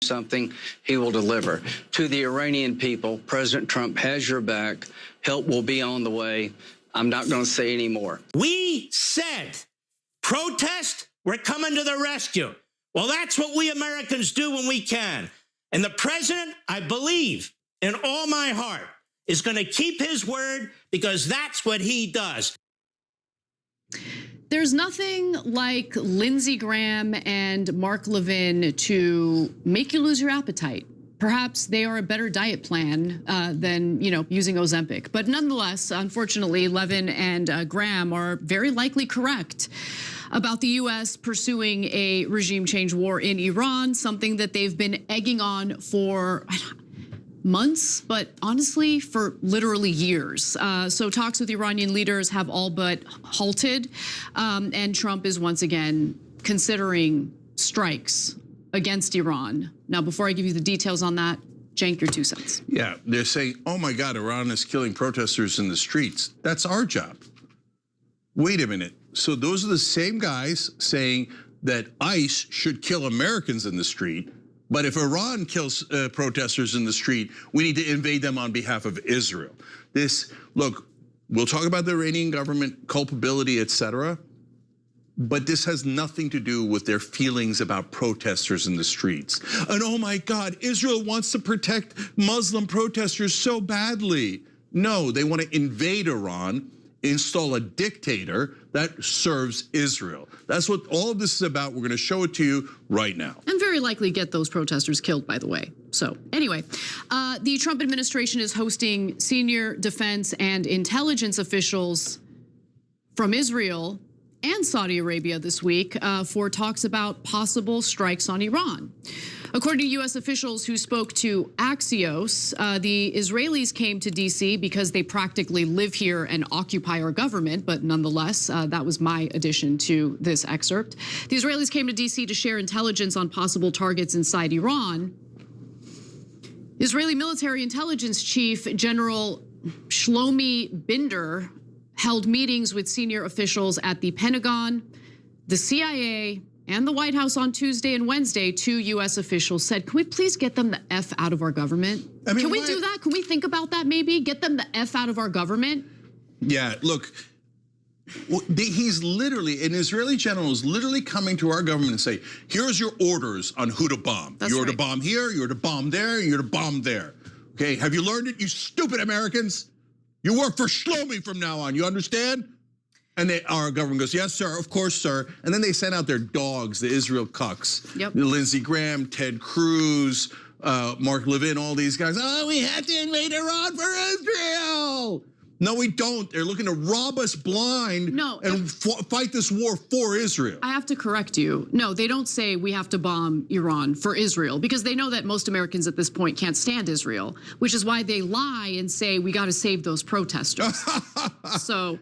something, he will deliver. To the Iranian people, President Trump has your back. Help will be on the way. I'm not going to say any more. We said, protest, we're coming to the rescue. Well, that's what we Americans do when we can. And the president, I believe, in all my heart, is going to keep his word because that's what he does. There's nothing like Lindsey Graham and Mark Levin to make you lose your appetite. Perhaps they are a better diet plan than using Ozempic. But nonetheless, unfortunately, Levin and Graham are very likely correct about the U.S. pursuing a regime change war in Iran, something that they've been egging on for months, but honestly, for literally years. So talks with Iranian leaders have all but halted, and Trump is once again considering strikes against Iran. Now, before I give you the details on that, Cenk, your 2 cents. Yeah, they're saying, oh my God, Iran is killing protesters in the streets. That's our job. Wait a minute. So those are the same guys saying that ICE should kill Americans in the street. But if Iran kills protesters in the street, we need to invade them on behalf of Israel. Look, we'll talk about the Iranian government culpability, etc. But this has nothing to do with their feelings about protesters in the streets. And oh my God, Israel wants to protect Muslim protesters so badly. No, they want to invade Iran, install a dictator that serves Israel. That's what all of this is about. We're going to show it to you right now. And very likely get those protesters killed, by the way. So anyway, the Trump administration is hosting senior defense and intelligence officials from Israel and Saudi Arabia this week for talks about possible strikes on Iran. According to U.S. officials who spoke to Axios, the Israelis came to D.C. because they practically live here and occupy our government, but nonetheless, that was my addition to this excerpt. The Israelis came to D.C. to share intelligence on possible targets inside Iran. Israeli military intelligence chief General Shlomi Binder held meetings with senior officials at the Pentagon, the CIA, and the White House on Tuesday and Wednesday. 2 U.S. officials said, can we please get them the F out of our government? Can we do that? Can we think about that maybe? Get them the F out of our government? Yeah, look, he's literally, an Israeli general is literally coming to our government and say, here's your orders on who to bomb. You're to bomb here, you're to bomb there, you're to bomb there. Okay, have you learned it, you stupid Americans? You work for Shlomi from now on, you understand? And our government goes, yes, sir, of course, sir. And then they send out their dogs, the Israel cucks. Yep. Lindsey Graham, Ted Cruz, Mark Levin, all these guys. Oh, we have to invade Iran for Israel. No, we don't. They're looking to rob us blind and fight this war for Israel. I have to correct you. No, they don't say we have to bomb Iran for Israel because they know that most Americans at this point can't stand Israel, which is why they lie and say we got to save those protesters. So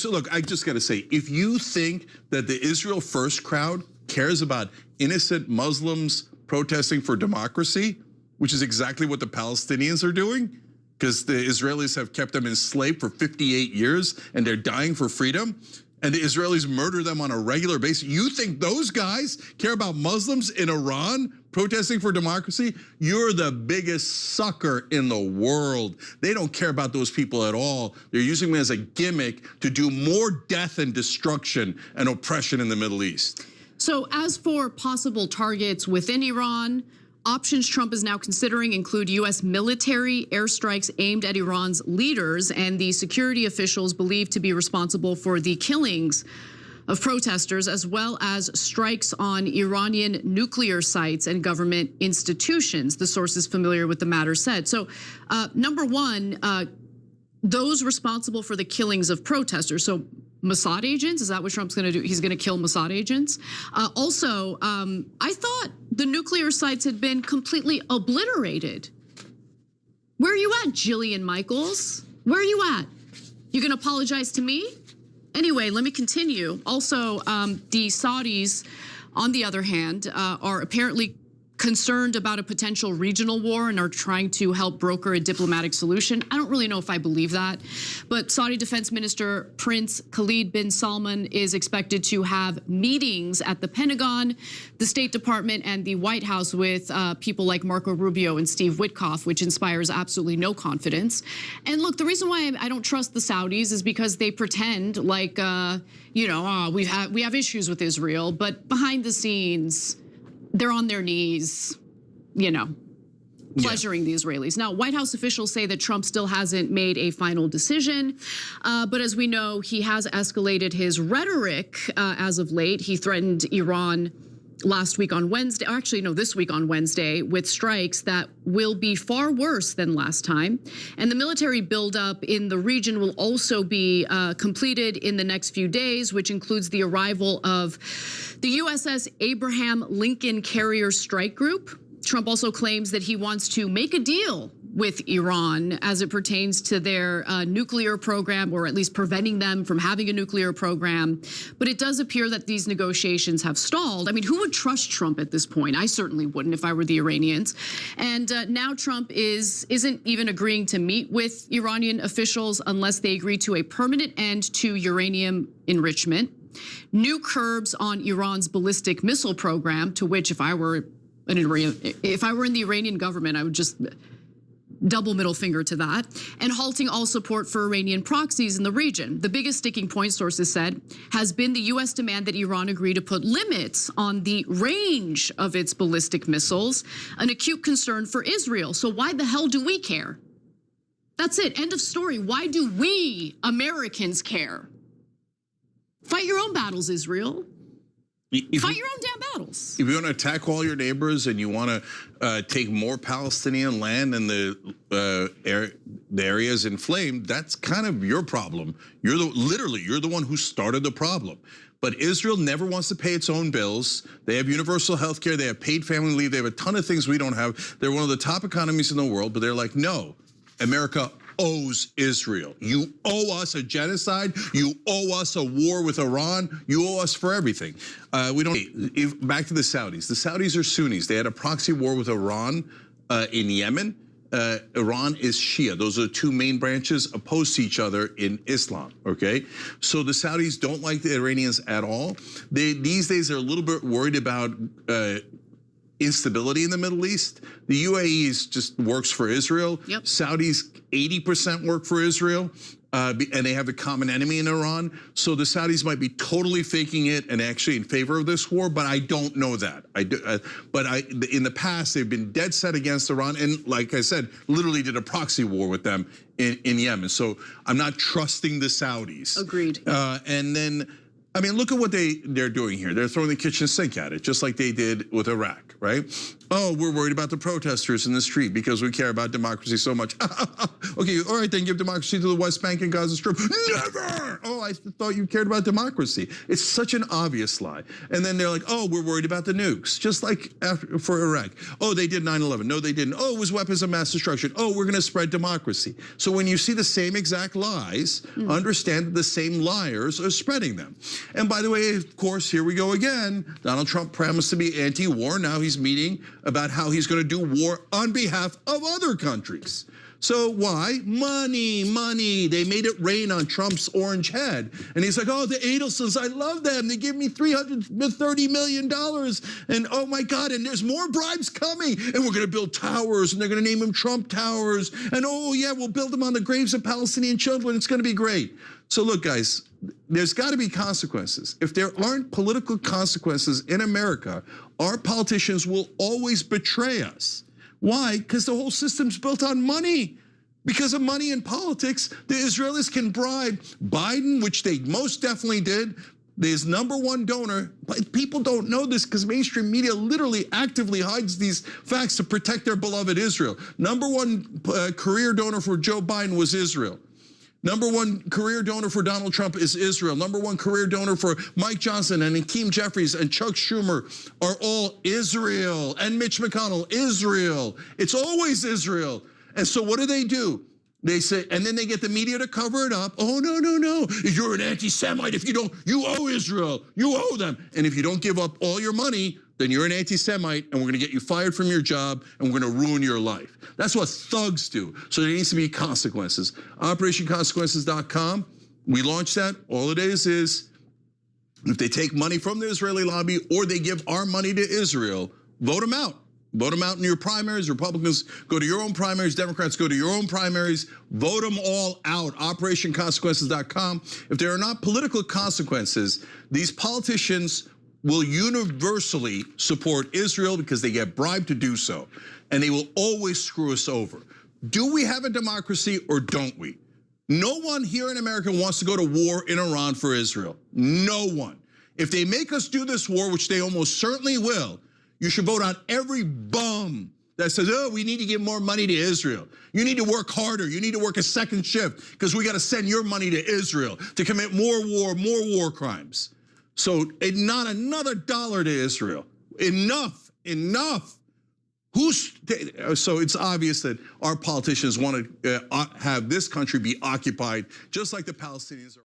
look, I just got to say, if you think that the Israel First crowd cares about innocent Muslims protesting for democracy, which is exactly what the Palestinians are doing, because the Israelis have kept them enslaved for 58 years and they're dying for freedom, and the Israelis murder them on a regular basis. You think those guys care about Muslims in Iran protesting for democracy? You're the biggest sucker in the world. They don't care about those people at all. They're using them as a gimmick to do more death and destruction and oppression in the Middle East. So as for possible targets within Iran, options Trump is now considering include U.S. military airstrikes aimed at Iran's leaders and the security officials believed to be responsible for the killings of protesters, as well as strikes on Iranian nuclear sites and government institutions, the sources familiar with the matter said. So, number one, those responsible for the killings of protesters. So Mossad agents, is that what Trump's going to do? He's going to kill Mossad agents. Also, I thought the nuclear sites had been completely obliterated. Where are you at, Jillian Michaels? Where are you at? You going to apologize to me? Anyway, let me continue. Also, the Saudis, on the other hand, are apparently concerned about a potential regional war and are trying to help broker a diplomatic solution. I don't really know if I believe that, but Saudi Defense Minister Prince Khalid bin Salman is expected to have meetings at the Pentagon, the State Department, and the White House with people like Marco Rubio and Steve Witkoff, which inspires absolutely no confidence. And look, the reason why I don't trust the Saudis is because they pretend like, we have issues with Israel, but behind the scenes, they're on their knees, pleasuring the Israelis. Now, White House officials say that Trump still hasn't made a final decision, but as we know, he has escalated his rhetoric as of late. He threatened Iran last week on Wednesday, or actually, no, this week on Wednesday, with strikes that will be far worse than last time. And the military buildup in the region will also be completed in the next few days, which includes the arrival of the USS Abraham Lincoln Carrier Strike Group. Trump also claims that he wants to make a deal with Iran as it pertains to their nuclear program, or at least preventing them from having a nuclear program. But it does appear that these negotiations have stalled. I mean, who would trust Trump at this point? I certainly wouldn't if I were the Iranians. And now Trump isn't even agreeing to meet with Iranian officials unless they agree to a permanent end to uranium enrichment, new curbs on Iran's ballistic missile program, to which if I were in the Iranian government, I would just double middle finger to that, and halting all support for Iranian proxies in the region. The biggest sticking point, sources said, has been the U.S. demand that Iran agree to put limits on the range of its ballistic missiles, an acute concern for Israel. So why the hell do we care? That's it. End of story. Why do we Americans care? Fight your own battles, Israel. Fight your own damn battles. If you want to attack all your neighbors and you want to take more Palestinian land and the areas inflamed, that's kind of your problem. You're the one who started the problem. But Israel never wants to pay its own bills. They have universal health care. They have paid family leave. They have a ton of things we don't have. They're one of the top economies in the world, but they're like, no, America owes Israel. You owe us a genocide. You owe us a war with Iran. You owe us for everything. Back to the Saudis. The Saudis are Sunnis. They had a proxy war with Iran in Yemen. Iran is Shia. Those are the two main branches opposed to each other in Islam, okay? So the Saudis don't like the Iranians at all. These days they're a little bit worried about instability in the Middle East. The UAE just works for Israel. Yep. Saudis 80% work for Israel, and they have a common enemy in Iran. So the Saudis might be totally faking it and actually in favor of this war, but I don't know that. In the past, they've been dead set against Iran, and like I said, literally did a proxy war with them in Yemen. So I'm not trusting the Saudis. Agreed. And then, I mean, look at what they're doing here. They're throwing the kitchen sink at it, just like they did with Iraq, right? Oh, we're worried about the protesters in the street because we care about democracy so much. Okay, all right, then give democracy to the West Bank and Gaza Strip. Never! Oh, I thought you cared about democracy. It's such an obvious lie. And then they're like, oh, we're worried about the nukes, just like for Iraq. Oh, they did 9/11. No, they didn't. Oh, it was weapons of mass destruction. Oh, we're going to spread democracy. So when you see the same exact lies, understand that the same liars are spreading them. And by the way, of course, here we go again. Donald Trump promised to be anti-war. Now he's meeting about how he's going to do war on behalf of other countries. So why? Money, money. They made it rain on Trump's orange head. And he's like, oh, the Adelsons, I love them. They give me $330 million. And oh my God, and there's more bribes coming. And we're going to build towers, and they're going to name them Trump Towers. And oh yeah, we'll build them on the graves of Palestinian children. It's going to be great. So look, guys, there's got to be consequences. If there aren't political consequences in America, our politicians will always betray us. Why? Because the whole system's built on money. Because of money in politics, the Israelis can bribe Biden, which they most definitely did, his #1 donor. But people don't know this because mainstream media literally actively hides these facts to protect their beloved Israel. #1 career donor for Joe Biden was Israel. #1 career donor for Donald Trump is Israel. #1 career donor for Mike Johnson and Hakeem Jeffries and Chuck Schumer are all Israel. And Mitch McConnell, Israel. It's always Israel. And so what do? They say, and then they get the media to cover it up. Oh, no. You're an anti-Semite. If you don't, you owe Israel. You owe them. And if you don't give up all your money, then you're an anti-Semite and we're going to get you fired from your job and we're going to ruin your life. That's what thugs do. So there needs to be consequences. OperationConsequences.com. We launched that. All it is if they take money from the Israeli lobby or they give our money to Israel, vote them out. Vote them out in your primaries. Republicans, go to your own primaries. Democrats, go to your own primaries. Vote them all out. OperationConsequences.com. If there are not political consequences, these politicians will universally support Israel because they get bribed to do so. And they will always screw us over. Do we have a democracy or don't we? No one here in America wants to go to war in Iran for Israel. No one. If they make us do this war, which they almost certainly will, you should vote on every bum that says, oh, we need to give more money to Israel. You need to work harder. You need to work a second shift because we got to send your money to Israel to commit more war crimes. So not another dollar to Israel. Enough. So it's obvious that our politicians want to have this country be occupied just like the Palestinians are.